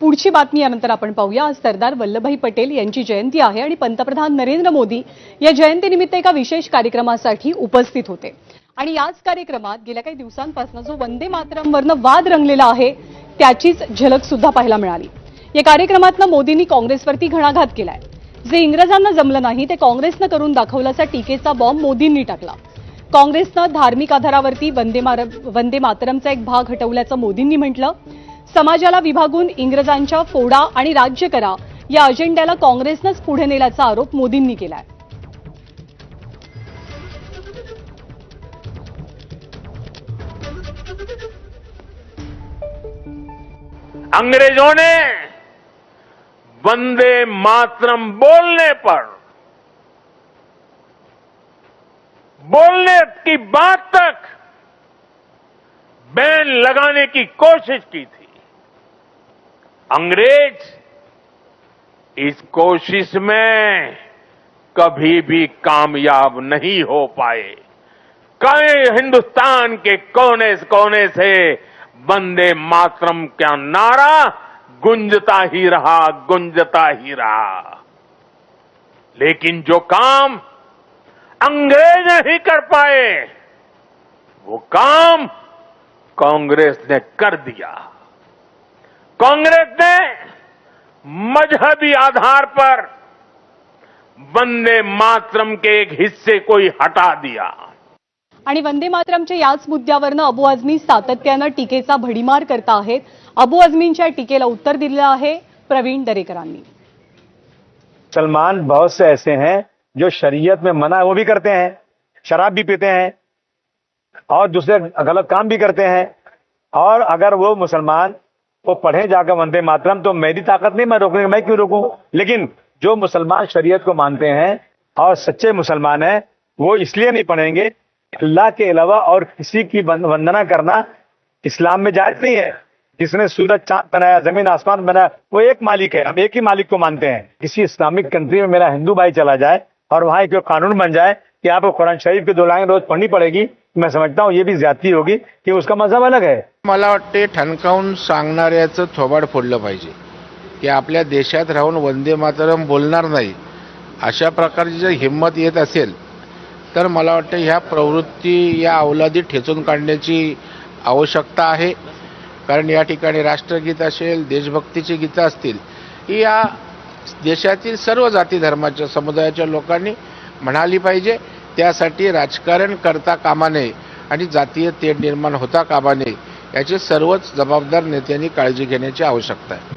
पुढची बातमी यानंतर आपण पाहूया। आज सरदार वल्लभभाई पटेल यांची जयंती आहे आणि पंतप्रधान नरेंद्र मोदी या जयंतीनिमित्त एका विशेष कार्यक्रमासाठी उपस्थित होते आणि याच कार्यक्रमात गेल्या काही दिवसांपासून जो वंदे मातरमवरनं वाद रंगलेला आहे त्याचीच झलक सुद्धा पाहायला मिळाली। या कार्यक्रमातनं मोदींनी काँग्रेसवरती घणाघात केलाय। जे इंग्रजांना जमलं नाही ते काँग्रेसनं करून दाखवल्याचा टीकेचा बॉम्ब मोदींनी टाकला। काँग्रेसनं धार्मिक आधारावरती वंदे मातरमचा एक भाग हटवल्याचं मोदींनी म्हटलं। समाजाला विभागून इंग्रजांच्या फोडा आणि राज्य करा या अजेंड्याला काँग्रेसनंच पुढे नेल्याचा आरोप मोदींनी केलाय। अंग्रेजों ने वंदे मातरम बोलने की बात तक बैन लगाने की कोशिश की थी। अंग्रेज इस कोशिश में कभी भी कामयाब नहीं हो पाए। कई हिंदुस्तान के कोने कोने से वंदे मातरम का नारा गुंजता ही रहा। लेकिन जो काम अंग्रेज नहीं कर पाए वो काम कांग्रेस ने कर दिया। कांग्रेस ने मजहबी आधार पर वंदे मातरम के एक हिस्से को ही हटा दिया। आणि वंदे मातरमच्या याच मुद्द्यावरनं अबू आझमी सातत्यानं टीकेचा भडीमार करता आहेत। अबू आझमींच्या टीकेला उत्तर दिलं आहे प्रवीण दरेकरांनी। मुसलमान बहुत से ऐसे हैं जो शरीयत में मना वो भी करते हैं, शराब भी पीते हैं और दूसरे गलत काम भी करते हैं। और अगर वो मुसलमान वो पढ़े जाकर वंदे मातरम तो मेरी ताकत नहीं मैं रोकने, मैं क्यों रोकूं। लेकिन जो मुसलमान शरीयत को मानते हैं और सच्चे मुसलमान हैं वो इसलिए नहीं पढ़ेंगे, अल्लाह के अलावा और किसी की वंदना करना इस्लाम में जायज नहीं है। जिसने सूरज चांद बनाया, जमीन आसमान बनाया, वो एक मालिक है, हम एक ही मालिक को मानते हैं। किसी इस्लामिक कंट्री में मेरा हिंदू भाई चला जाए और वहां एक कानून बन जाए कि आपको कुरान शरीफ की 2 लाइन रोज पढ़नी पड़ेगी, मैं समझता हूं ये भी ज्यादती होगी कि उसका मजहब अलग है। मला वाटते ठणकावून सांगणाऱ्याचं थोबाड फोडलं पाहिजे की आपल्या देशात राहून वंदे मातरम बोलणार नाही अशा प्रकारची जर हिंमत येत असेल तर मला वाटतं ह्या प्रवृत्ती या अवलादी ठेचून काढण्याची आवश्यकता आहे। कारण या ठिकाणी राष्ट्रगीत असेल, देशभक्तीची गीतं असतील, ही या देशातील सर्व जाती धर्माच्या समुदायाच्या लोकांनी म्हणाली पाहिजे। त्यासाठी राजकारण करता कामा नये आणि जातीय तेढ निर्माण होता कामा नये याची सर्वच जबाबदार नेत्यांनी काळजी घेण्याची आवश्यकता आहे।